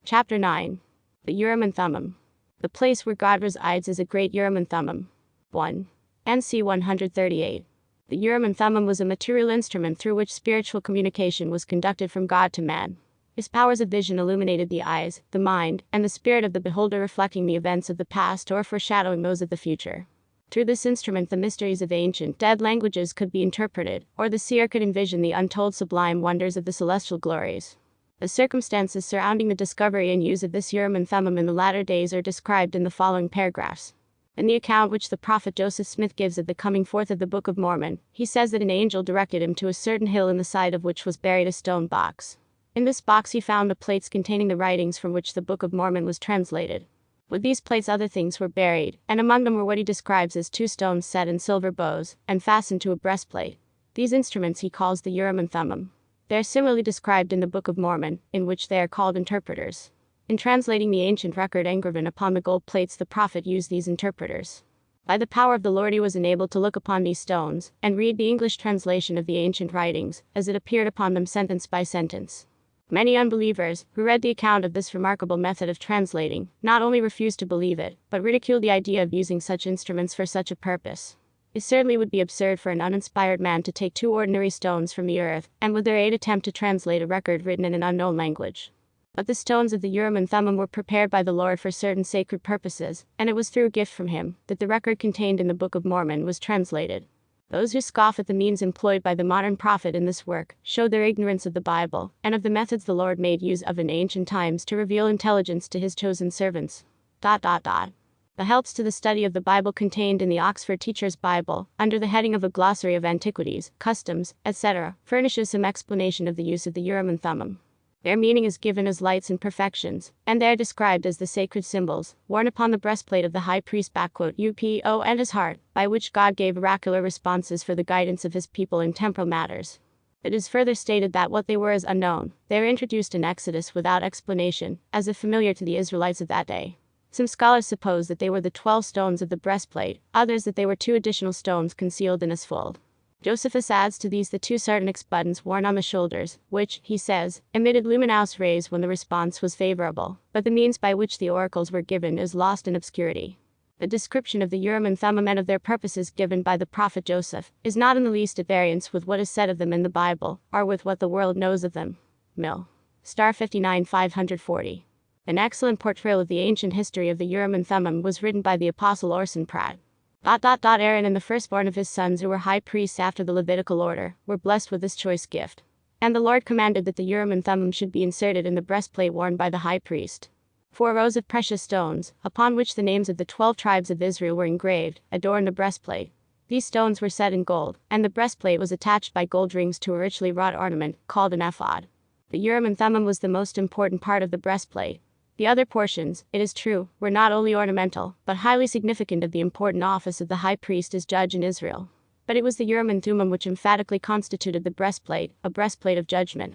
Chapter 9. The URIM and THUMMIM. The place where God resides is a great URIM and THUMMIM. 1. NC 138. The URIM and THUMMIM was a material instrument through which spiritual communication was conducted from God to man. His powers of vision illuminated the eyes, the mind, and the spirit of the beholder, reflecting the events of the past or foreshadowing those of the future. Through this instrument the mysteries of ancient dead languages could be interpreted, or the seer could envision the untold sublime wonders of the celestial glories. The circumstances surrounding the discovery and use of this URIM and THUMMIM in the latter days are described in the following paragraphs. In the account which the prophet Joseph Smith gives of the coming forth of the Book of Mormon, he says that an angel directed him to a certain hill in the side of which was buried a stone box. In this box he found the plates containing the writings from which the Book of Mormon was translated. With these plates other things were buried, and among them were what he describes as 2 stones set in silver bows, and fastened to a breastplate. These instruments he calls the URIM and THUMMIM. They are similarly described in the Book of Mormon, in which they are called interpreters. In translating the ancient record engraven upon the gold plates the prophet used these interpreters. By the power of the Lord he was enabled to look upon these stones, and read the English translation of the ancient writings, as it appeared upon them sentence by sentence. Many unbelievers, who read the account of this remarkable method of translating, not only refused to believe it, but ridiculed the idea of using such instruments for such a purpose. It certainly would be absurd for an uninspired man to take 2 ordinary stones from the earth, and with their aid attempt to translate a record written in an unknown language. But the stones of the URIM and THUMMIM were prepared by the Lord for certain sacred purposes, and it was through a gift from him that the record contained in the Book of Mormon was translated. Those who scoff at the means employed by the modern prophet in this work show their ignorance of the Bible, and of the methods the Lord made use of in ancient times to reveal intelligence to his chosen servants. The helps to the study of the Bible contained in the Oxford Teacher's Bible, under the heading of a glossary of antiquities, customs, etc., furnishes some explanation of the use of the URIM and THUMMIM. Their meaning is given as lights and perfections, and they are described as the sacred symbols, worn upon the breastplate of the high priest UPO and his heart, by which God gave oracular responses for the guidance of his people in temporal matters. It is further stated that what they were is unknown. They are introduced in Exodus without explanation, as if familiar to the Israelites of that day. Some scholars suppose that they were the 12 stones of the breastplate, others that they were 2 additional stones concealed in a fold. Josephus adds to these the 2 sardonyx buttons worn on the shoulders, which, he says, emitted luminous rays when the response was favorable, but the means by which the oracles were given is lost in obscurity. The description of the URIM and THUMMIM and of their purposes given by the prophet Joseph is not in the least at variance with what is said of them in the Bible, or with what the world knows of them. Mill. Star 59 540. An excellent portrayal of the ancient history of the URIM and THUMMIM was written by the Apostle Orson Pratt. Aaron and the firstborn of his sons who were high priests after the Levitical order, were blessed with this choice gift. And the Lord commanded that the URIM and THUMMIM should be inserted in the breastplate worn by the high priest. 4 rows of precious stones, upon which the names of the 12 tribes of Israel were engraved, adorned the breastplate. These stones were set in gold, and the breastplate was attached by gold rings to a richly wrought ornament, called an ephod. The URIM and THUMMIM was the most important part of the breastplate. The other portions, it is true, were not only ornamental, but highly significant of the important office of the high priest as judge in Israel. But it was the URIM and THUMMIM which emphatically constituted the breastplate, a breastplate of judgment.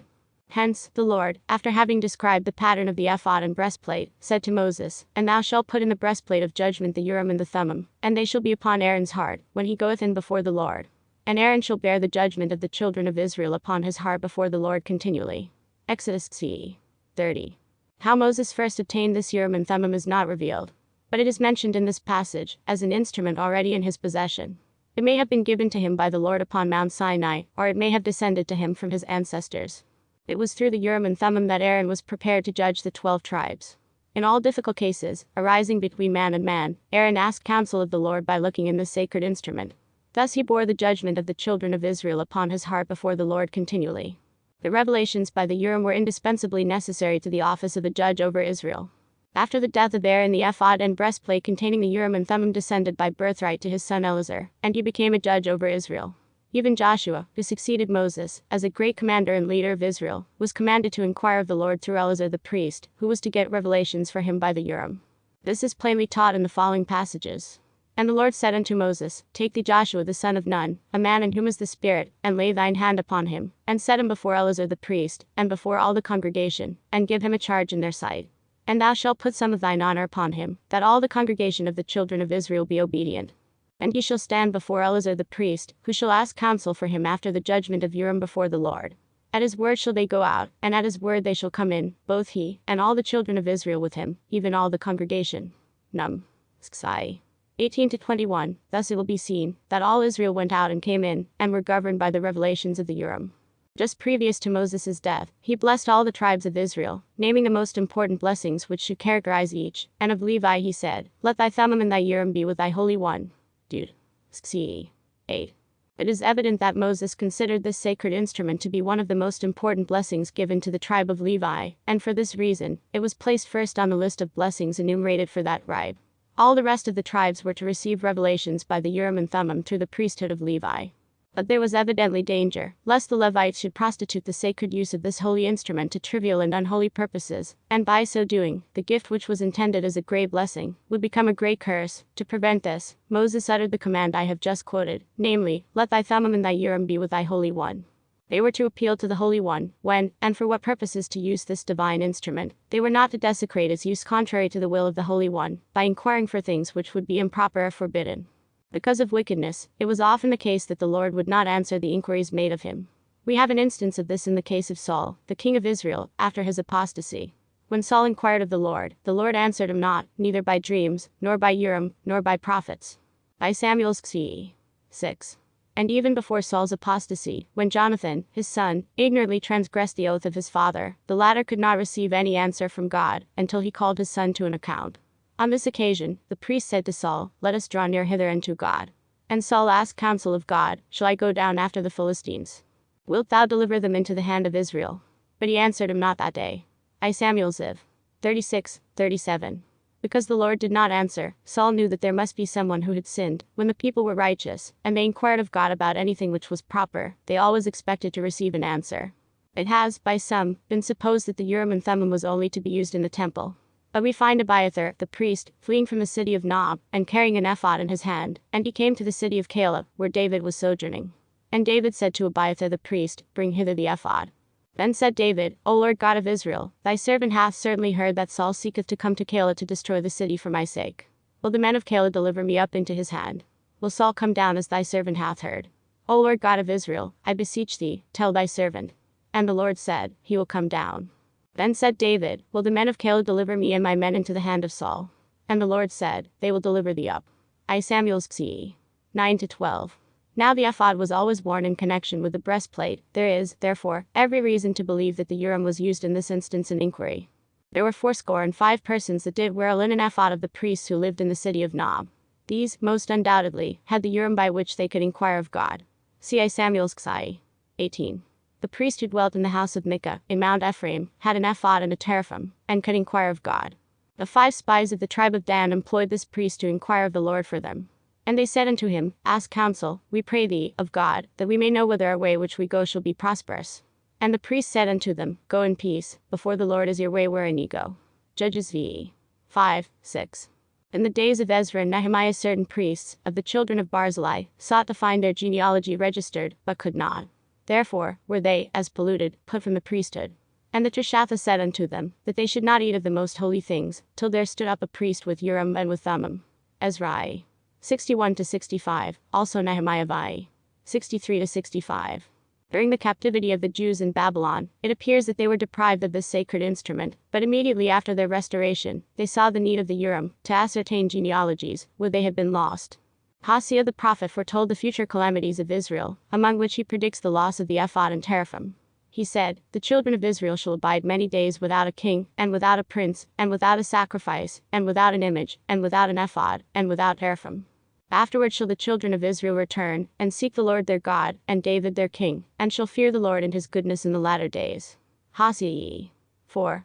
Hence, the Lord, after having described the pattern of the ephod and breastplate, said to Moses, "And thou shalt put in the breastplate of judgment the URIM and the THUMMIM, and they shall be upon Aaron's heart, when he goeth in before the Lord. And Aaron shall bear the judgment of the children of Israel upon his heart before the Lord continually." Exodus c. 30. How Moses first obtained this URIM and THUMMIM is not revealed. But it is mentioned in this passage, as an instrument already in his possession. It may have been given to him by the Lord upon Mount Sinai, or it may have descended to him from his ancestors. It was through the URIM and THUMMIM that Aaron was prepared to judge the 12 tribes. In all difficult cases, arising between man and man, Aaron asked counsel of the Lord by looking in this sacred instrument. Thus he bore the judgment of the children of Israel upon his heart before the Lord continually. The revelations by the URIM were indispensably necessary to the office of a judge over Israel. After the death of Aaron, the ephod and breastplate containing the URIM and THUMMIM descended by birthright to his son Eleazar, and he became a judge over Israel. Even Joshua, who succeeded Moses, as a great commander and leader of Israel, was commanded to inquire of the Lord through Eleazar the priest, who was to get revelations for him by the URIM. This is plainly taught in the following passages. And the Lord said unto Moses, Take thee Joshua the son of Nun, a man in whom is the Spirit, and lay thine hand upon him, and set him before Eleazar the priest, and before all the congregation, and give him a charge in their sight. And thou shalt put some of thine honor upon him, that all the congregation of the children of Israel be obedient. And he shall stand before Eleazar the priest, who shall ask counsel for him after the judgment of URIM before the Lord. At his word shall they go out, and at his word they shall come in, both he, and all the children of Israel with him, even all the congregation. Num. Sksai. 18-21. Thus it will be seen, that all Israel went out and came in, and were governed by the revelations of the URIM. Just previous to Moses' death, he blessed all the tribes of Israel, naming the most important blessings which should characterize each, and of Levi he said, Let thy Thummim and thy URIM be with thy Holy One. Dude. Sksai. 8. It is evident that Moses considered this sacred instrument to be one of the most important blessings given to the tribe of Levi, and for this reason, it was placed first on the list of blessings enumerated for that tribe. All the rest of the tribes were to receive revelations by the URIM and Thummim through the priesthood of Levi. But there was evidently danger, lest the Levites should prostitute the sacred use of this holy instrument to trivial and unholy purposes, and by so doing, the gift which was intended as a great blessing would become a great curse. To prevent this, Moses uttered the command I have just quoted, namely, Let thy Thummim and thy URIM be with thy Holy One. They were to appeal to the Holy One, when, and for what purposes to use this divine instrument. They were not to desecrate its use contrary to the will of the Holy One, by inquiring for things which would be improper or forbidden. Because of wickedness, it was often the case that the Lord would not answer the inquiries made of him. We have an instance of this in the case of Saul, the king of Israel, after his apostasy. When Saul inquired of the Lord answered him not, neither by dreams, nor by URIM, nor by prophets. By Samuel's Xi. 6. And even before Saul's apostasy, when Jonathan, his son, ignorantly transgressed the oath of his father, the latter could not receive any answer from God, until he called his son to an account. On this occasion, the priest said to Saul, Let us draw near hither unto God. And Saul asked counsel of God, Shall I go down after the Philistines? Wilt thou deliver them into the hand of Israel? But he answered him not that day. I Samuel Ziv. 36-37. Because the Lord did not answer, Saul knew that there must be someone who had sinned. When the people were righteous, and they inquired of God about anything which was proper, they always expected to receive an answer. It has, by some, been supposed that the URIM and Thummim was only to be used in the temple. But we find Abiathar, the priest, fleeing from the city of Nob, and carrying an ephod in his hand, and he came to the city of Caleb, where David was sojourning. And David said to Abiathar the priest, Bring hither the ephod. Then said David, O Lord God of Israel, thy servant hath certainly heard that Saul seeketh to come to Caleb to destroy the city for my sake. Will the men of Caleb deliver me up into his hand? Will Saul come down as thy servant hath heard? O Lord God of Israel, I beseech thee, tell thy servant. And the Lord said, He will come down. Then said David, Will the men of Caleb deliver me and my men into the hand of Saul? And the Lord said, They will deliver thee up. I Samuel's Xi. 9-12. Now the ephod was always worn in connection with the breastplate. There is, therefore, every reason to believe that the URIM was used in this instance in inquiry. There were 85 persons that did wear a linen ephod of the priests who lived in the city of Nob. These, most undoubtedly, had the URIM by which they could inquire of God. See I Samuel's Xi. 18. The priest who dwelt in the house of Micah, in Mount Ephraim, had an ephod and a teraphim, and could inquire of God. The 5 spies of the tribe of Dan employed this priest to inquire of the Lord for them. And they said unto him, Ask counsel, we pray thee, of God, that we may know whether our way which we go shall be prosperous. And the priest said unto them, Go in peace, before the Lord is your way wherein ye go. Judges v. 5-6. In the days of Ezra and Nehemiah certain priests, of the children of Barzillai, sought to find their genealogy registered, but could not. Therefore were they, as polluted, put from the priesthood. And the Trishatha said unto them, that they should not eat of the most holy things, till there stood up a priest with URIM and with Thummim. Ezra 61-65, also Nehemiah vi. 63-65. During the captivity of the Jews in Babylon, it appears that they were deprived of this sacred instrument, but immediately after their restoration, they saw the need of the URIM, to ascertain genealogies, where they had been lost. Hosea the prophet foretold the future calamities of Israel, among which he predicts the loss of the ephod and teraphim. He said, The children of Israel shall abide many days without a king, and without a prince, and without a sacrifice, and without an image, and without an ephod, and without teraphim. Afterward shall the children of Israel return, and seek the Lord their God, and David their king, and shall fear the Lord and his goodness in the latter days. Hosea 4-5.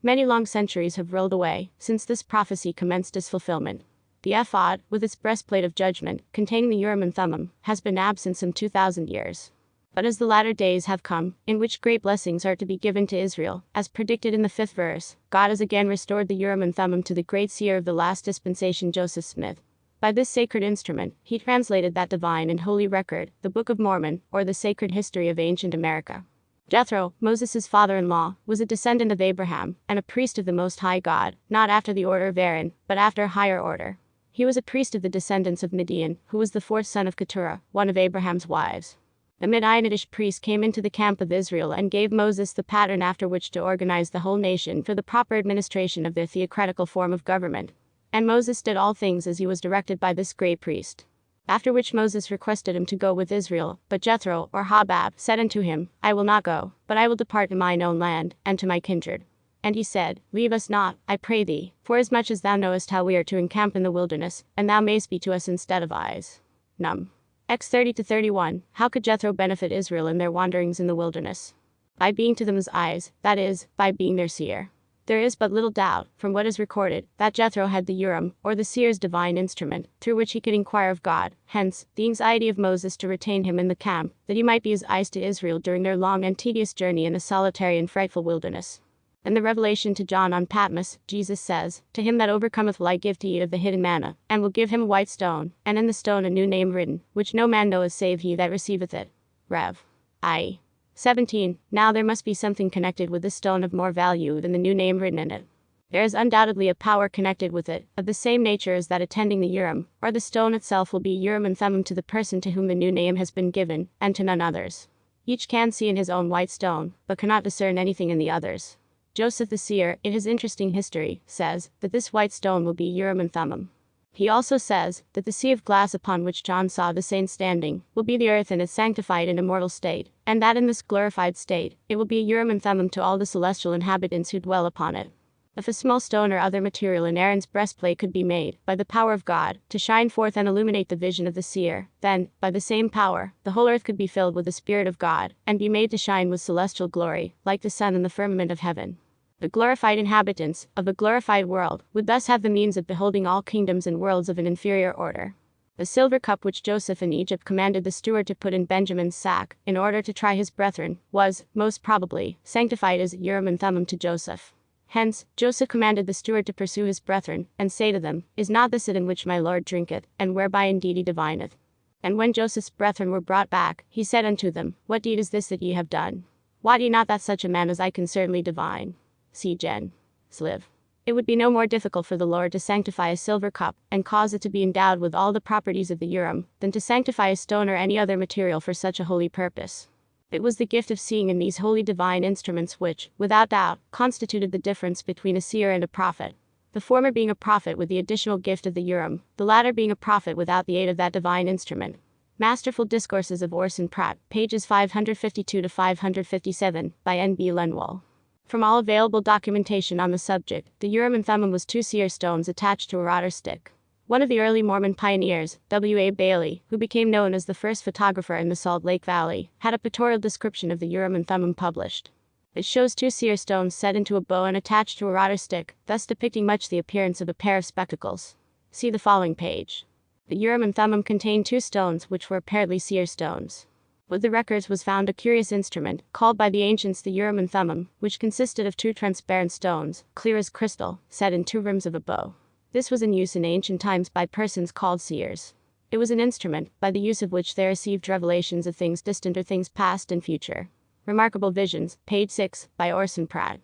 Many long centuries have rolled away, since this prophecy commenced its fulfillment. The ephod, with its breastplate of judgment, containing the URIM and Thummim, has been absent some 2,000 years. But as the latter days have come, in which great blessings are to be given to Israel, as predicted in the 5th verse, God has again restored the URIM and Thummim to the great seer of the last dispensation Joseph Smith. By this sacred instrument, he translated that divine and holy record, the Book of Mormon, or the sacred history of ancient America. Jethro, Moses' father-in-law, was a descendant of Abraham, and a priest of the Most High God, not after the order of Aaron, but after a higher order. He was a priest of the descendants of Midian, who was the 4th son of Keturah, one of Abraham's wives. The Midianitish priest came into the camp of Israel and gave Moses the pattern after which to organize the whole nation for the proper administration of their theocratical form of government. And Moses did all things as he was directed by this great priest. After which Moses requested him to go with Israel, but Jethro, or Hobab, said unto him, I will not go, but I will depart to mine own land, and to my kindred. And he said, Leave us not, I pray thee, forasmuch as thou knowest how we are to encamp in the wilderness, and thou mayst be to us instead of eyes. Num. X 30-31. How could Jethro benefit Israel in their wanderings in the wilderness? By being to them as eyes, that is, by being their seer. There is but little doubt, from what is recorded, that Jethro had the URIM, or the seer's divine instrument, through which he could inquire of God. Hence, the anxiety of Moses to retain him in the camp, that he might be as eyes to Israel during their long and tedious journey in a solitary and frightful wilderness. In the revelation to John on Patmos, Jesus says, To him that overcometh will I give to eat of the hidden manna, and will give him a white stone, and in the stone a new name written, which no man knoweth save he that receiveth it. Rev. I. 17. Now there must be something connected with this stone of more value than the new name written in it. There is undoubtedly a power connected with it, of the same nature as that attending the URIM, or the stone itself will be URIM and THUMMIM to the person to whom the new name has been given, and to none others. Each can see in his own white stone, but cannot discern anything in the others. Joseph the seer, in his interesting history, says that this white stone will be URIM and THUMMIM. He also says that the sea of glass upon which John saw the saints standing will be the earth in its sanctified and immortal state, and that in this glorified state it will be URIM and THUMMIM to all the celestial inhabitants who dwell upon it. If a small stone or other material in Aaron's breastplate could be made, by the power of God, to shine forth and illuminate the vision of the seer, then, by the same power, the whole earth could be filled with the Spirit of God, and be made to shine with celestial glory, like the sun in the firmament of heaven. The glorified inhabitants of the glorified world would thus have the means of beholding all kingdoms and worlds of an inferior order. The silver cup which Joseph in Egypt commanded the steward to put in Benjamin's sack, in order to try his brethren, was, most probably, sanctified as URIM and THUMMIM to Joseph. Hence, Joseph commanded the steward to pursue his brethren, and say to them, Is not this it in which my Lord drinketh, and whereby indeed he divineth? And when Joseph's brethren were brought back, he said unto them, What deed is this that ye have done? Wot ye not that such a man as I can certainly divine? See Gen. Sliv. It would be no more difficult for the Lord to sanctify a silver cup, and cause it to be endowed with all the properties of the URIM, than to sanctify a stone or any other material for such a holy purpose. It was the gift of seeing in these holy divine instruments which, without doubt, constituted the difference between a seer and a prophet. The former being a prophet with the additional gift of the URIM, the latter being a prophet without the aid of that divine instrument. Masterful Discourses of Orson Pratt, pages 552-557, by N.B. Lenwall. From all available documentation on the subject, the URIM and THUMMIM was two seer stones attached to a rotter stick. One of the early Mormon pioneers, W.A. Bailey, who became known as the first photographer in the Salt Lake Valley, had a pictorial description of the URIM and THUMMIM published. It shows two seer stones set into a bow and attached to a rotter stick, thus depicting much the appearance of a pair of spectacles. See the following page. The URIM and THUMMIM contained two stones which were apparently seer stones. With the records was found a curious instrument, called by the ancients the URIM and THUMMIM, which consisted of two transparent stones, clear as crystal, set in two rims of a bow. This was in use in ancient times by persons called seers. It was an instrument, by the use of which they received revelations of things distant or things past and future. Remarkable Visions, page 6, by Orson Pratt.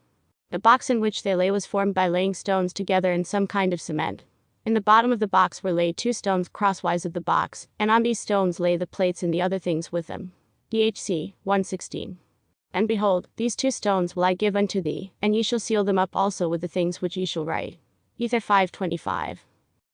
The box in which they lay was formed by laying stones together in some kind of cement. In the bottom of the box were laid two stones crosswise of the box, and on these stones lay the plates and the other things with them. DHC 116. And behold, these two stones will I give unto thee, and ye shall seal them up also with the things which ye shall write. Ether 525.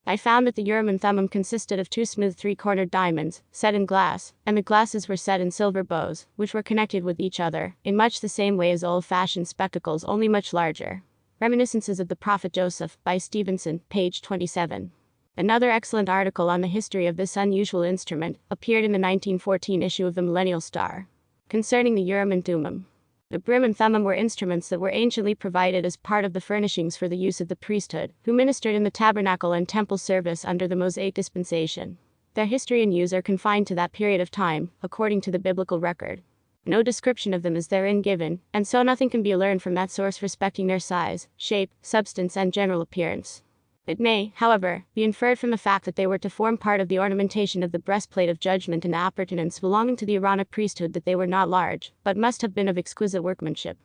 I found that the URIM and THUMMIM consisted of two smooth three-cornered diamonds, set in glass, and the glasses were set in silver bows, which were connected with each other, in much the same way as old-fashioned spectacles, only much larger. Reminiscences of the Prophet Joseph, by Stevenson, page 27. Another excellent article on the history of this unusual instrument appeared in the 1914 issue of the Millennial Star. Concerning the URIM and THUMMIM. The URIM and THUMMIM were instruments that were anciently provided as part of the furnishings for the use of the priesthood, who ministered in the tabernacle and temple service under the Mosaic dispensation. Their history and use are confined to that period of time, according to the biblical record. No description of them is therein given, and so nothing can be learned from that source respecting their size, shape, substance, and general appearance. It may, however, be inferred from the fact that they were to form part of the ornamentation of the breastplate of judgment and the appurtenance belonging to the Aaronic priesthood that they were not large, but must have been of exquisite workmanship.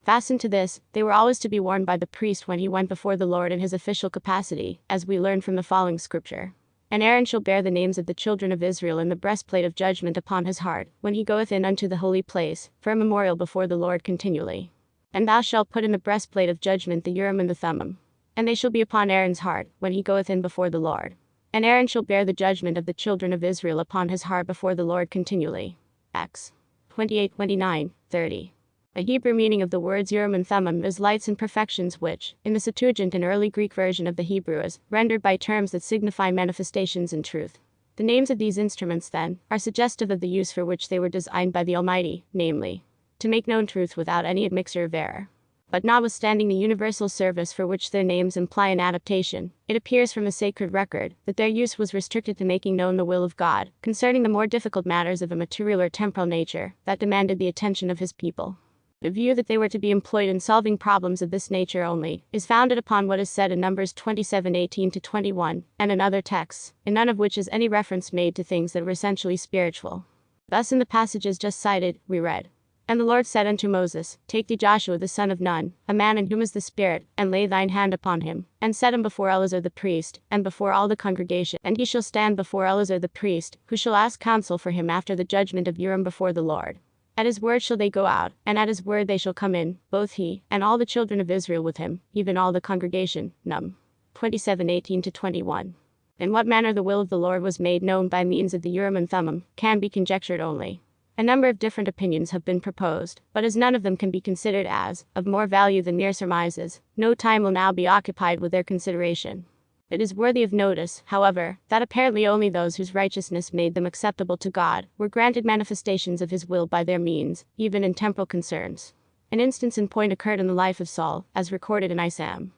Fastened to this, they were always to be worn by the priest when he went before the Lord in his official capacity, as we learn from the following scripture. And Aaron shall bear the names of the children of Israel in the breastplate of judgment upon his heart, when he goeth in unto the holy place, for a memorial before the Lord continually. And thou shalt put in the breastplate of judgment the Urim and the Thummim. And they shall be upon Aaron's heart, when he goeth in before the Lord. And Aaron shall bear the judgment of the children of Israel upon his heart before the Lord continually. Acts 28, 29, 30. A Hebrew meaning of the words Urim and Thummim is lights and perfections which, in the Septuagint and early Greek version of the Hebrew is rendered by terms that signify manifestations in truth. The names of these instruments, then, are suggestive of the use for which they were designed by the Almighty, namely, to make known truth without any admixture of error. But notwithstanding the universal service for which their names imply an adaptation, it appears from the sacred record that their use was restricted to making known the will of God concerning the more difficult matters of a material or temporal nature that demanded the attention of his people. The view that they were to be employed in solving problems of this nature only is founded upon what is said in Numbers 27:18-21, and in other texts, in none of which is any reference made to things that were essentially spiritual. Thus in the passages just cited, we read, "And the Lord said unto Moses, Take thee Joshua the son of Nun, a man in whom is the Spirit, and lay thine hand upon him, and set him before Eleazar the priest, and before all the congregation, and he shall stand before Eleazar the priest, who shall ask counsel for him after the judgment of Urim before the Lord. At his word shall they go out, and at his word they shall come in, both he, and all the children of Israel with him, even all the congregation." Num. 27:18-21. In what manner the will of the Lord was made known by means of the Urim and Thummim can be conjectured only. A number of different opinions have been proposed, but as none of them can be considered as of more value than mere surmises, no time will now be occupied with their consideration. It is worthy of notice, however, that apparently only those whose righteousness made them acceptable to God were granted manifestations of his will by their means, even in temporal concerns. An instance in point occurred in the life of Saul, as recorded in Isaiah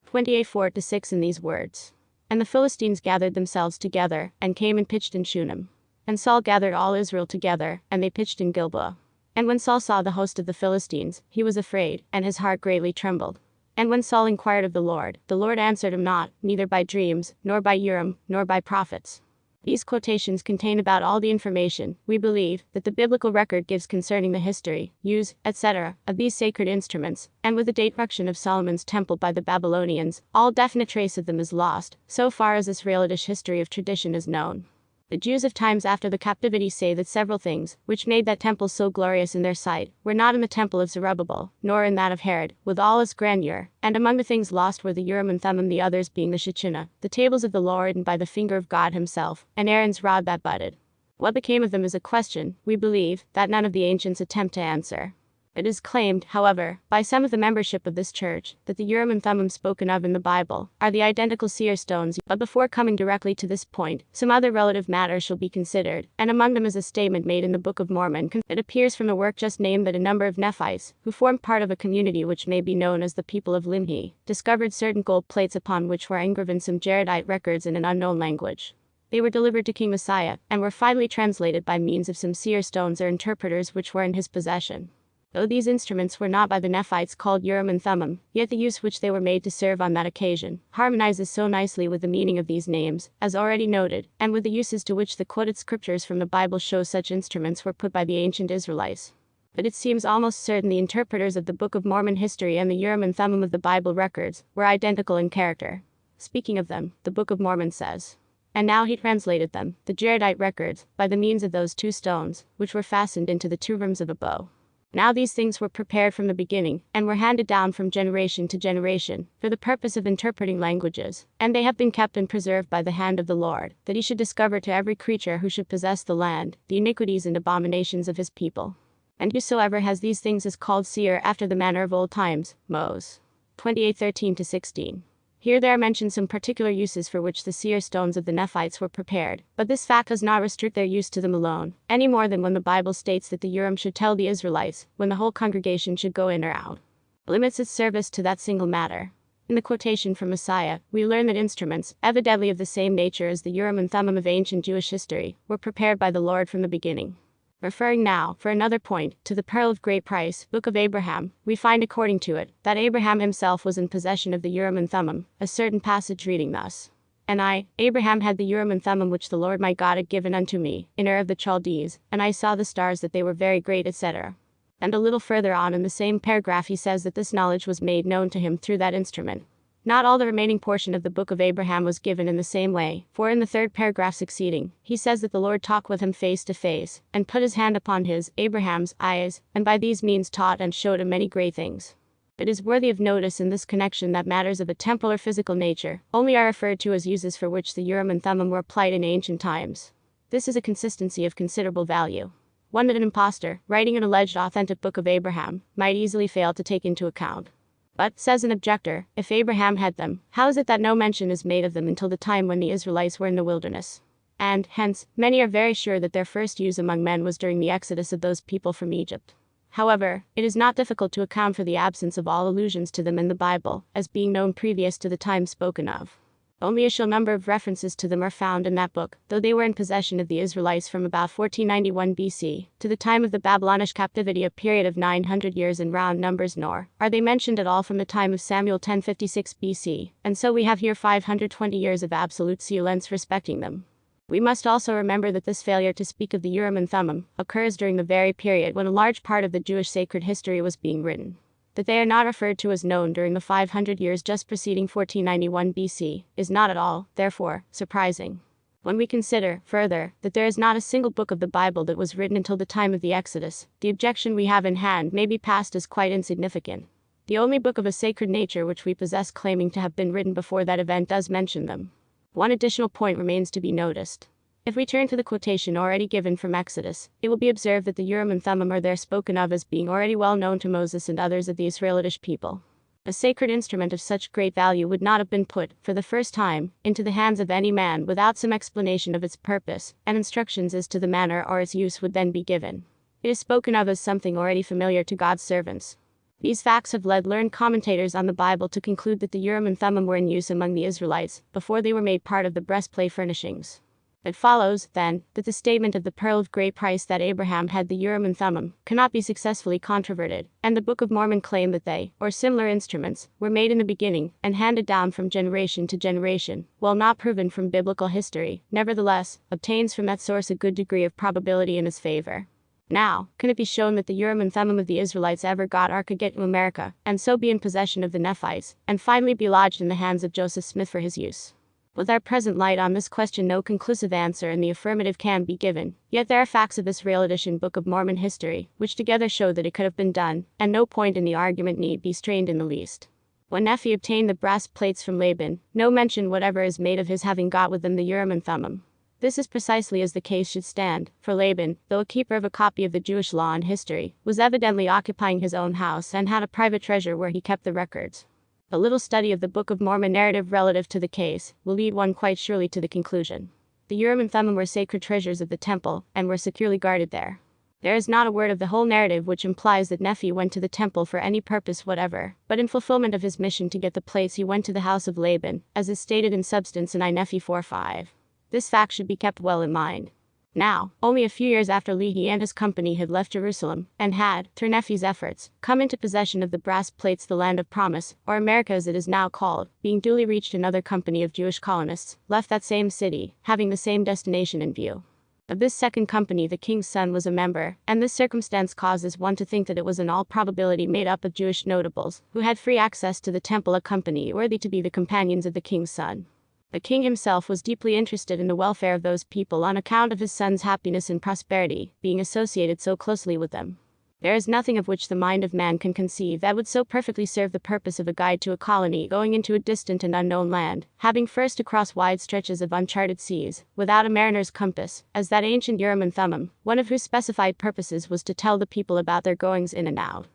28:4-6 in these words. "And the Philistines gathered themselves together, and came and pitched in Shunem. And Saul gathered all Israel together, and they pitched in Gilboa. And when Saul saw the host of the Philistines, he was afraid, and his heart greatly trembled. And when Saul inquired of the Lord answered him not, neither by dreams, nor by Urim, nor by prophets." These quotations contain about all the information, we believe, that the biblical record gives concerning the history, use, etc., of these sacred instruments, and with the destruction of Solomon's temple by the Babylonians, all definite trace of them is lost, so far as Israelitish history of tradition is known. The Jews of times after the captivity say that several things, which made that temple so glorious in their sight, were not in the temple of Zerubbabel, nor in that of Herod, with all its grandeur, and among the things lost were the Urim and Thummim, the others being the Shekinah, the tables of the Lord, and by the finger of God himself, and Aaron's rod that budded. What became of them is a question, we believe, that none of the ancients attempt to answer. It is claimed, however, by some of the membership of this church, that the Urim and Thummim spoken of in the Bible are the identical seer stones. But before coming directly to this point, some other relative matters shall be considered, and among them is a statement made in the Book of Mormon. It appears from the work just named that a number of Nephites, who formed part of a community which may be known as the people of Limhi, discovered certain gold plates upon which were engraven some Jaredite records in an unknown language. They were delivered to King Messiah, and were finally translated by means of some seer stones or interpreters which were in his possession. Though these instruments were not by the Nephites called Urim and Thummim, yet the use which they were made to serve on that occasion harmonizes so nicely with the meaning of these names, as already noted, and with the uses to which the quoted scriptures from the Bible show such instruments were put by the ancient Israelites. But it seems almost certain the interpreters of the Book of Mormon history and the Urim and Thummim of the Bible records were identical in character. Speaking of them, the Book of Mormon says, "And now he translated them, the Jaredite records, by the means of those two stones, which were fastened into the two rims of a bow. Now these things were prepared from the beginning, and were handed down from generation to generation, for the purpose of interpreting languages, and they have been kept and preserved by the hand of the Lord, that he should discover to every creature who should possess the land, the iniquities and abominations of his people. And whosoever has these things is called seer after the manner of old times." Mos. 28:13-16. Here there are mentioned some particular uses for which the seer stones of the Nephites were prepared, but this fact does not restrict their use to them alone, any more than when the Bible states that the Urim should tell the Israelites when the whole congregation should go in or out. It limits its service to that single matter. In the quotation from Messiah, we learn that instruments, evidently of the same nature as the Urim and Thummim of ancient Jewish history, were prepared by the Lord from the beginning. Referring now, for another point, to the Pearl of Great Price, Book of Abraham, we find according to it, that Abraham himself was in possession of the Urim and Thummim, a certain passage reading thus: "And I, Abraham, had the Urim and Thummim which the Lord my God had given unto me, in Ur of the Chaldees, and I saw the stars that they were very great, etc." And a little further on in the same paragraph he says that this knowledge was made known to him through that instrument. Not all the remaining portion of the book of Abraham was given in the same way, for in the third paragraph succeeding, he says that the Lord talked with him face to face, and put his hand upon his, Abraham's, eyes, and by these means taught and showed him many great things. It is worthy of notice in this connection that matters of a temporal or physical nature only are referred to as uses for which the Urim and Thummim were applied in ancient times. This is a consistency of considerable value. One that an impostor, writing an alleged authentic book of Abraham, might easily fail to take into account. But, says an objector, if Abraham had them, how is it that no mention is made of them until the time when the Israelites were in the wilderness? And, hence, many are very sure that their first use among men was during the exodus of those people from Egypt. However, it is not difficult to account for the absence of all allusions to them in the Bible, as being known previous to the time spoken of. Only a short number of references to them are found in that book, though they were in possession of the Israelites from about 1491 BC to the time of the Babylonish captivity, a period of 900 years in round numbers, nor are they mentioned at all from the time of Samuel 1056 BC, and so we have here 520 years of absolute silence respecting them. We must also remember that this failure to speak of the Urim and Thummim occurs during the very period when a large part of the Jewish sacred history was being written. That they are not referred to as known during the 500 years just preceding 1491 BC is not at all, therefore, surprising. When we consider, further, that there is not a single book of the Bible that was written until the time of the Exodus, the objection we have in hand may be passed as quite insignificant. The only book of a sacred nature which we possess claiming to have been written before that event does mention them. One additional point remains to be noticed. If we turn to the quotation already given from Exodus, it will be observed that the Urim and Thummim are there spoken of as being already well known to Moses and others of the Israelitish people. A sacred instrument of such great value would not have been put, for the first time, into the hands of any man without some explanation of its purpose, and instructions as to the manner or its use would then be given. It is spoken of as something already familiar to God's servants. These facts have led learned commentators on the Bible to conclude that the Urim and Thummim were in use among the Israelites before they were made part of the breastplate furnishings. It follows, then, that the statement of the pearl of great price that Abraham had the Urim and Thummim cannot be successfully controverted, and the Book of Mormon claim that they, or similar instruments, were made in the beginning and handed down from generation to generation, while not proven from biblical history, nevertheless, obtains from that source a good degree of probability in his favor. Now, can it be shown that the Urim and Thummim of the Israelites ever got or could get to America, and so be in possession of the Nephites, and finally be lodged in the hands of Joseph Smith for his use? With our present light on this question, no conclusive answer in the affirmative can be given, yet there are facts of Israel edition Book of Mormon history, which together show that it could have been done, and no point in the argument need be strained in the least. When Nephi obtained the brass plates from Laban, no mention whatever is made of his having got with them the Urim and Thummim. This is precisely as the case should stand, for Laban, though a keeper of a copy of the Jewish law and history, was evidently occupying his own house and had a private treasure where he kept the records. A little study of the Book of Mormon narrative relative to the case will lead one quite surely to the conclusion. The Urim and Thummim were sacred treasures of the temple, and were securely guarded there. There is not a word of the whole narrative which implies that Nephi went to the temple for any purpose whatever, but in fulfillment of his mission to get the plates he went to the house of Laban, as is stated in substance in I Nephi 4:5. This fact should be kept well in mind. Now, only a few years after Lehi and his company had left Jerusalem, and had, through Nephi's efforts, come into possession of the brass plates, the land of promise, or America as it is now called, being duly reached, another company of Jewish colonists left that same city, having the same destination in view. Of this second company the king's son was a member, and this circumstance causes one to think that it was in all probability made up of Jewish notables, who had free access to the temple, a company worthy to be the companions of the king's son. The king himself was deeply interested in the welfare of those people on account of his son's happiness and prosperity, being associated so closely with them. There is nothing of which the mind of man can conceive that would so perfectly serve the purpose of a guide to a colony going into a distant and unknown land, having first to cross wide stretches of uncharted seas, without a mariner's compass, as that ancient Urim and Thummim, one of whose specified purposes was to tell the people about their goings in and out.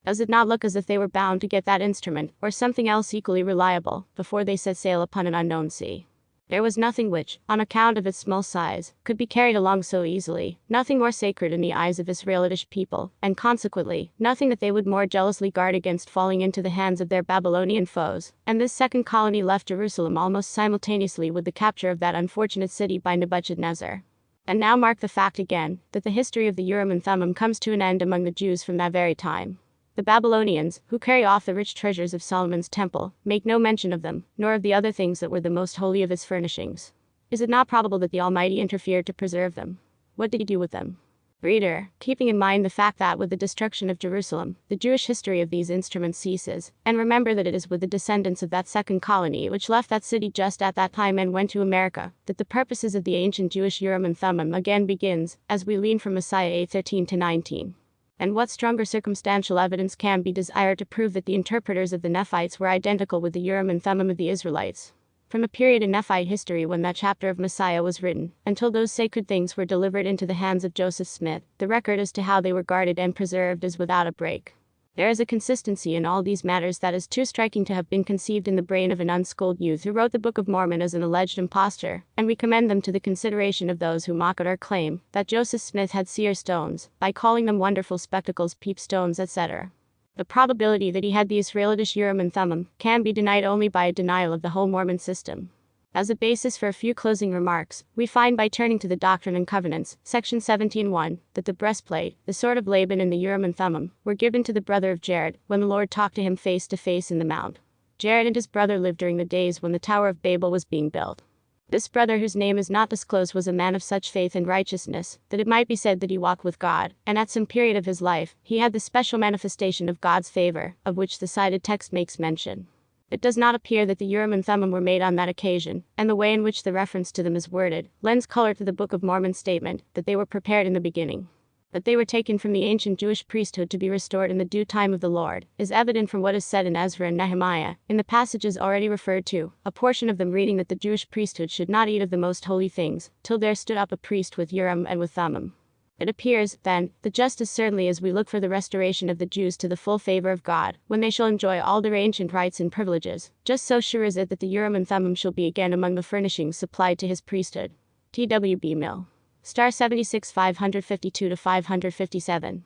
Does it not look as if they were bound to get that instrument, or something else equally reliable, before they set sail upon an unknown sea? There was nothing which, on account of its small size, could be carried along so easily, nothing more sacred in the eyes of Israelitish people, and consequently, nothing that they would more jealously guard against falling into the hands of their Babylonian foes, and this second colony left Jerusalem almost simultaneously with the capture of that unfortunate city by Nebuchadnezzar. And now mark the fact again, that the history of the Urim and Thummim comes to an end among the Jews from that very time. The Babylonians, who carry off the rich treasures of Solomon's temple, make no mention of them, nor of the other things that were the most holy of his furnishings. Is it not probable that the Almighty interfered to preserve them? What did he do with them? Reader, keeping in mind the fact that with the destruction of Jerusalem, the Jewish history of these instruments ceases, and remember that it is with the descendants of that second colony which left that city just at that time and went to America, that the purposes of the ancient Jewish Urim and Thummim again begins, as we lean from Messiah 8:13 to 19. And what stronger circumstantial evidence can be desired to prove that the interpreters of the Nephites were identical with the Urim and Thummim of the Israelites? From a period in Nephite history when that chapter of Messiah was written, until those sacred things were delivered into the hands of Joseph Smith, the record as to how they were guarded and preserved is without a break. There is a consistency in all these matters that is too striking to have been conceived in the brain of an unschooled youth who wrote the Book of Mormon as an alleged impostor, and we commend them to the consideration of those who mock at our claim that Joseph Smith had seer stones, by calling them wonderful spectacles, peep stones, etc. The probability that he had the Israelitish Urim and Thummim can be denied only by a denial of the whole Mormon system. As a basis for a few closing remarks, we find by turning to the Doctrine and Covenants, section 17:1, that the breastplate, the sword of Laban, and the Urim and Thummim were given to the brother of Jared when the Lord talked to him face to face in the mount. Jared and his brother lived during the days when the Tower of Babel was being built. This brother, whose name is not disclosed, was a man of such faith and righteousness that it might be said that he walked with God, and at some period of his life, he had the special manifestation of God's favor, of which the cited text makes mention. It does not appear that the Urim and Thummim were made on that occasion, and the way in which the reference to them is worded lends color to the Book of Mormon's statement that they were prepared in the beginning. That they were taken from the ancient Jewish priesthood to be restored in the due time of the Lord is evident from what is said in Ezra and Nehemiah, in the passages already referred to, a portion of them reading that the Jewish priesthood should not eat of the most holy things, till there stood up a priest with Urim and with Thummim. It appears, then, that just as certainly as we look for the restoration of the Jews to the full favor of God, when they shall enjoy all their ancient rights and privileges, just so sure is it that the Urim and Thummim shall be again among the furnishings supplied to his priesthood. T.W.B. Mill. Star 76 552 to 557.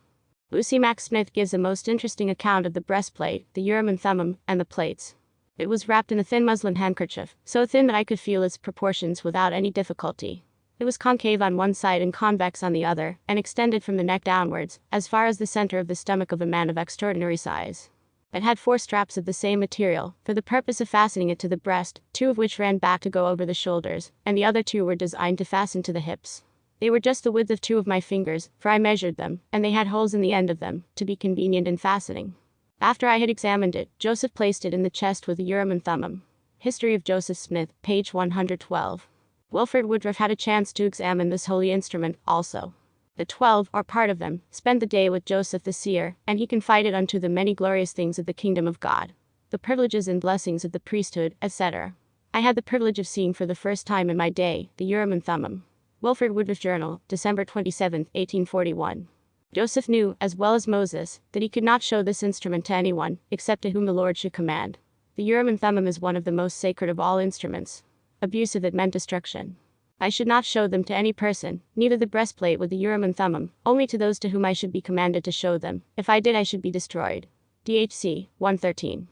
Lucy Mack Smith gives a most interesting account of the breastplate, the Urim and Thummim, and the plates. It was wrapped in a thin muslin handkerchief, so thin that I could feel its proportions without any difficulty. It was concave on one side and convex on the other, and extended from the neck downwards, as far as the center of the stomach of a man of extraordinary size. It had 4 straps of the same material, for the purpose of fastening it to the breast, 2 of which ran back to go over the shoulders, and the other 2 were designed to fasten to the hips. They were just the width of 2 of my fingers, for I measured them, and they had holes in the end of them, to be convenient in fastening. After I had examined it, Joseph placed it in the chest with the Urim and Thummim. History of Joseph Smith, page 112. Wilford Woodruff had a chance to examine this holy instrument, also. The 12, or part of them, spent the day with Joseph the seer, and he confided unto them many glorious things of the kingdom of God, the privileges and blessings of the priesthood, etc. I had the privilege of seeing for the first time in my day, the Urim and Thummim. Wilford Woodruff Journal, December 27, 1841. Joseph knew, as well as Moses, that he could not show this instrument to anyone, except to whom the Lord should command. The Urim and Thummim is one of the most sacred of all instruments. Abusive, it meant destruction. I should not show them to any person, neither the breastplate with the Urim and Thummim, only to those to whom I should be commanded to show them. If I did, I should be destroyed. DHC 113.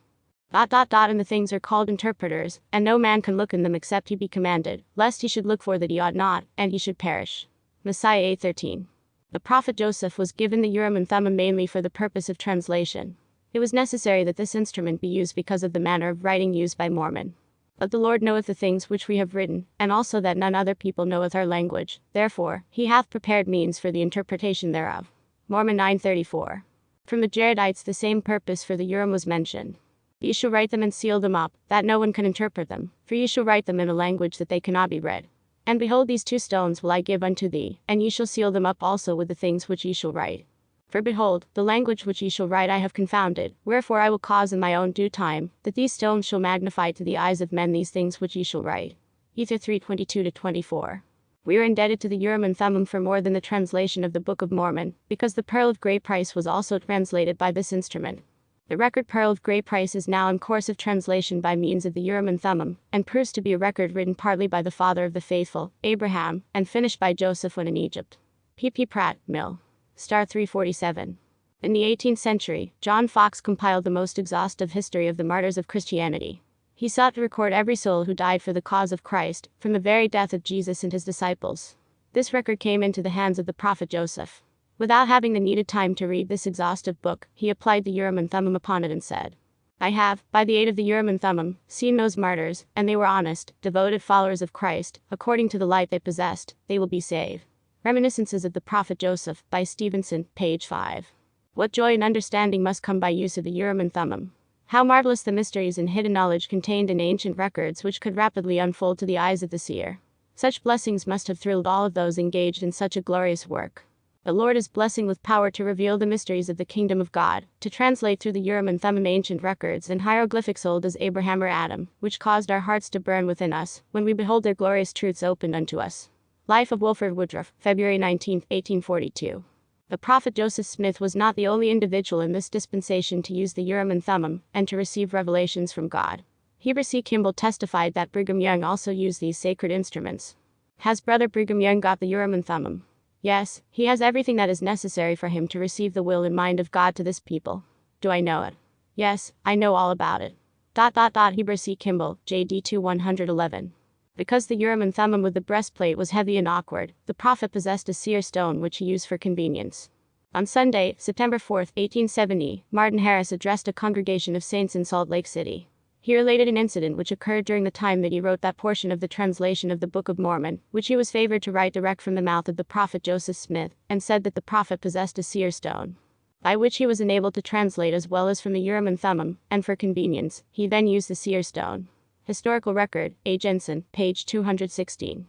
And the things are called interpreters, and no man can look in them except he be commanded, lest he should look for that he ought not, and he should perish. Messiah 8:13. The prophet Joseph was given the Urim and Thummim mainly for the purpose of translation. It was necessary that this instrument be used because of the manner of writing used by Mormon. But the Lord knoweth the things which we have written, and also that none other people knoweth our language, therefore he hath prepared means for the interpretation thereof. Mormon 9:34. From the Jaredites the same purpose for the Urim was mentioned. Ye shall write them and seal them up, that no one can interpret them, for ye shall write them in a language that they cannot be read. And behold, these 2 stones will I give unto thee, and ye shall seal them up also with the things which ye shall write. For behold, the language which ye shall write I have confounded, wherefore I will cause in my own due time, that these stones shall magnify to the eyes of men these things which ye shall write. Ether 3:22-24. We are indebted to the Urim and Thummim for more than the translation of the Book of Mormon, because the Pearl of Great Price was also translated by this instrument. The record Pearl of Great Price is now in course of translation by means of the Urim and Thummim, and proves to be a record written partly by the father of the faithful, Abraham, and finished by Joseph when in Egypt. P.P. Pratt, Mill. Star 347. In the 18th century, John Fox compiled the most exhaustive history of the martyrs of Christianity. He sought to record every soul who died for the cause of Christ, from the very death of Jesus and his disciples. This record came into the hands of the prophet Joseph. Without having the needed time to read this exhaustive book, he applied the Urim and Thummim upon it and said, I have, by the aid of the Urim and Thummim, seen those martyrs, and they were honest, devoted followers of Christ, according to the light they possessed, they will be saved. Reminiscences of the Prophet Joseph by Stevenson, page 5. What joy and understanding must come by use of the Urim and Thummim. How marvelous the mysteries and hidden knowledge contained in ancient records which could rapidly unfold to the eyes of the seer. Such blessings must have thrilled all of those engaged in such a glorious work. The Lord is blessing with power to reveal the mysteries of the kingdom of God, to translate through the Urim and Thummim ancient records and hieroglyphics old as Abraham or Adam, which caused our hearts to burn within us, when we behold their glorious truths opened unto us. Life of Wilford Woodruff, February 19, 1842. The prophet Joseph Smith was not the only individual in this dispensation to use the Urim and Thummim, and to receive revelations from God. Heber C. Kimball testified that Brigham Young also used these sacred instruments. Has Brother Brigham Young got the Urim and Thummim? Yes, he has everything that is necessary for him to receive the will and mind of God to this people. Do I know it? Yes, I know all about it. Heber C. Kimball, J.D. 2-111. Because the Urim and Thummim with the breastplate was heavy and awkward, the prophet possessed a seer stone which he used for convenience. On Sunday, September 4, 1870, Martin Harris addressed a congregation of saints in Salt Lake City. He related an incident which occurred during the time that he wrote that portion of the translation of the Book of Mormon, which he was favored to write direct from the mouth of the prophet Joseph Smith, and said that the prophet possessed a seer stone, by which he was enabled to translate as well as from the Urim and Thummim, and for convenience, he then used the seer stone. Historical record, A. Jensen, page 216.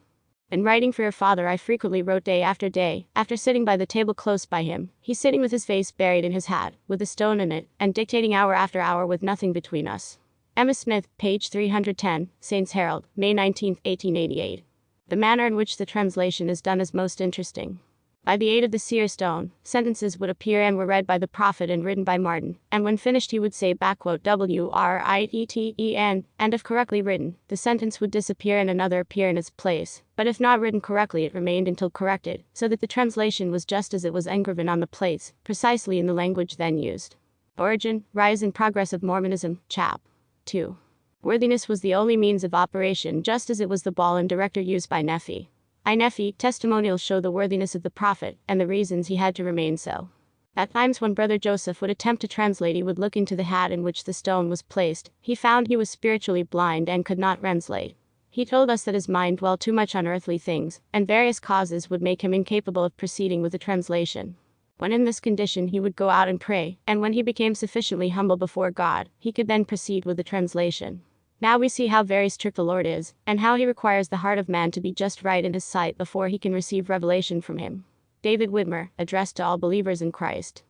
In writing for your father I frequently wrote day, after sitting by the table close by him, he sitting with his face buried in his hat, with a stone in it, and dictating hour after hour with nothing between us. Emma Smith, page 310, Saints Herald, May 19, 1888. The manner in which the translation is done is most interesting. By the aid of the seer stone, sentences would appear and were read by the prophet and written by Martin, and when finished he would say "WRITTEN," and if correctly written, the sentence would disappear and another appear in its place, but if not written correctly it remained until corrected, so that the translation was just as it was engraven on the plates, precisely in the language then used. Origin, Rise and Progress of Mormonism, Chap. 2. Worthiness was the only means of operation just as it was the ball and director used by Nephi. Nephi, testimonials show the worthiness of the prophet, and the reasons he had to remain so. At times when Brother Joseph would attempt to translate he would look into the hat in which the stone was placed. He found he was spiritually blind and could not translate. He told us that his mind dwelt too much on earthly things, and various causes would make him incapable of proceeding with the translation. When in this condition he would go out and pray, and when he became sufficiently humble before God, he could then proceed with the translation. Now we see how very strict the Lord is, and how he requires the heart of man to be just right in his sight before he can receive revelation from him. David Whitmer, addressed to all believers in Christ.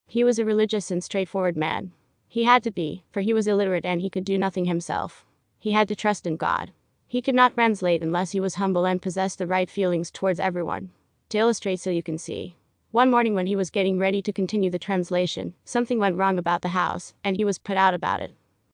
He was a religious and straightforward man. He had to be, for he was illiterate and he could do nothing himself. He had to trust in God. He could not translate unless he was humble and possessed the right feelings towards everyone. To illustrate so you can see. One morning when he was getting ready to continue the translation, something went wrong about the house, and he was put out about it.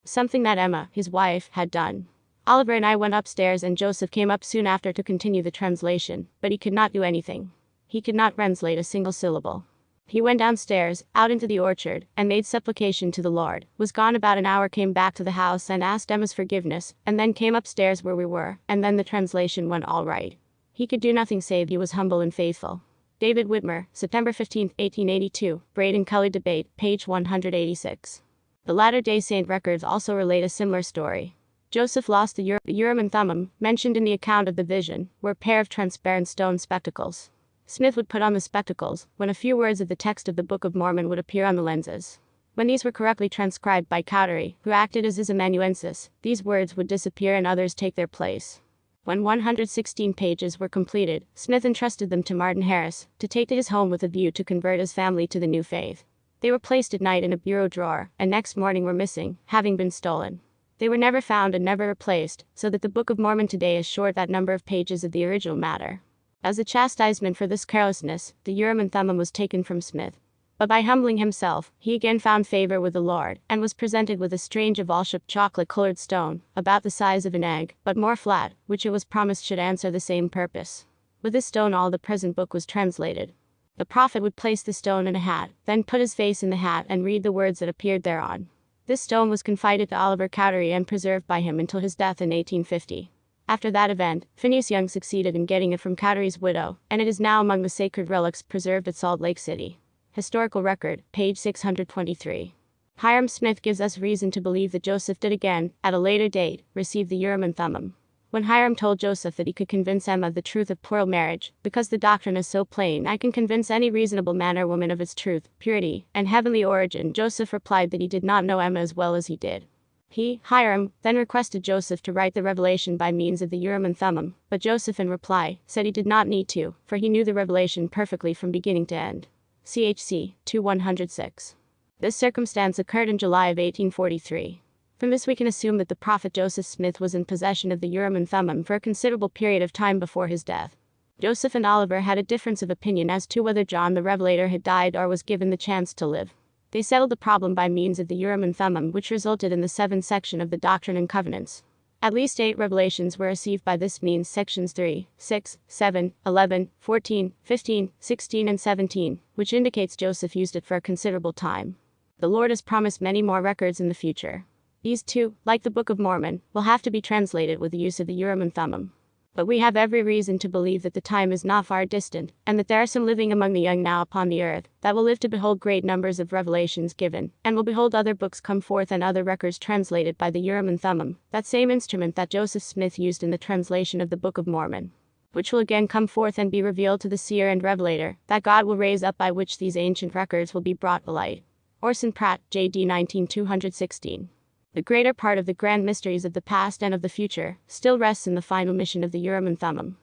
Something that Emma, his wife, had done. Oliver and I went upstairs and Joseph came up soon after to continue the translation, but he could not do anything. He could not translate a single syllable. He went downstairs, out into the orchard, and made supplication to the Lord, was gone about an hour, came back to the house and asked Emma's forgiveness, and then came upstairs where we were, and then the translation went all right. He could do nothing save he was humble and faithful. David Whitmer, September 15, 1882, Braden-Cully Debate, page 186. The Latter-day Saint records also relate a similar story. Joseph lost the Urim and Thummim, mentioned in the account of the vision, were a pair of transparent stone spectacles. Smith would put on the spectacles, when a few words of the text of the Book of Mormon would appear on the lenses. When these were correctly transcribed by Cowdery, who acted as his amanuensis, these words would disappear and others take their place. When 116 pages were completed, Smith entrusted them to Martin Harris, to take to his home with a view to convert his family to the new faith. They were placed at night in a bureau drawer, and next morning were missing, having been stolen. They were never found and never replaced, so that the Book of Mormon today is short that number of pages of the original matter. As a chastisement for this carelessness, the Urim and Thummim was taken from Smith. But by humbling himself, he again found favor with the Lord, and was presented with a strange oval-shaped chocolate-colored stone, about the size of an egg, but more flat, which it was promised should answer the same purpose. With this stone all the present book was translated. The prophet would place the stone in a hat, then put his face in the hat and read the words that appeared thereon. This stone was confided to Oliver Cowdery and preserved by him until his death in 1850. After that event, Phineas Young succeeded in getting it from Cowdery's widow, and it is now among the sacred relics preserved at Salt Lake City. Historical record, page 623. Hiram Smith gives us reason to believe that Joseph did again, at a later date, receive the Urim and Thummim. When Hiram told Joseph that he could convince Emma of the truth of plural marriage, because the doctrine is so plain, I can convince any reasonable man or woman of its truth, purity, and heavenly origin, Joseph replied that he did not know Emma as well as he did. He, Hiram, then requested Joseph to write the revelation by means of the Urim and Thummim, but Joseph in reply said he did not need to, for he knew the revelation perfectly from beginning to end. CHC 2106. This circumstance occurred in July of 1843. From this we can assume that the prophet Joseph Smith was in possession of the Urim and Thummim for a considerable period of time before his death. Joseph and Oliver had a difference of opinion as to whether John the Revelator had died or was given the chance to live. They settled the problem by means of the Urim and Thummim, which resulted in the 7th section of the Doctrine and Covenants. At least 8 revelations were received by this means: sections 3, 6, 7, 11, 14, 15, 16 and 17, which indicates Joseph used it for a considerable time. The Lord has promised many more records in the future. These too, like the Book of Mormon, will have to be translated with the use of the Urim and Thummim. But we have every reason to believe that the time is not far distant, and that there are some living among the young now upon the earth, that will live to behold great numbers of revelations given, and will behold other books come forth and other records translated by the Urim and Thummim, that same instrument that Joseph Smith used in the translation of the Book of Mormon, which will again come forth and be revealed to the seer and revelator, that God will raise up, by which these ancient records will be brought to light. Orson Pratt, J.D. 19-216. The greater part of the grand mysteries of the past and of the future still rests in the final mission of the Urim and Thummim.